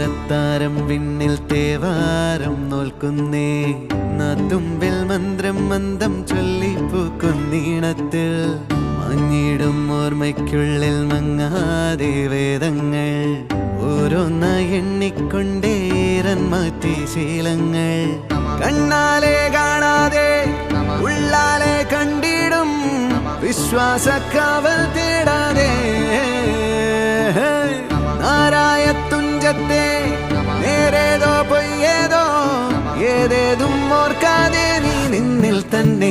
താരത്താരം വിണ്ണിൽ തേവാരം നോൽക്കുന്നേ നാത്തുമ്പിൽ മന്ത്രം മന്ദം ചൊല്ലിപ്പൂക്കുന്നീണത്തിൽ മഞ്ഞിടും ഓർമ്മയ്ക്കുള്ളിൽ മങ്ങാതെ വേദങ്ങൾ ഓരോന്നായി എണ്ണിക്കൊണ്ടേരൻ മാറ്റി ശീലങ്ങൾ കണ്ണാലെ കാണാതെ ഉള്ളാലെ കണ്ടിടും വിശ്വാസക്കാവൽ തേടാതെ നാരായ തുഞ്ചത്തെ നേരേതോ പൊയ്യേതോ ഏതേതും ഓർക്കാതെ നീ നിന്നിൽ തന്നെ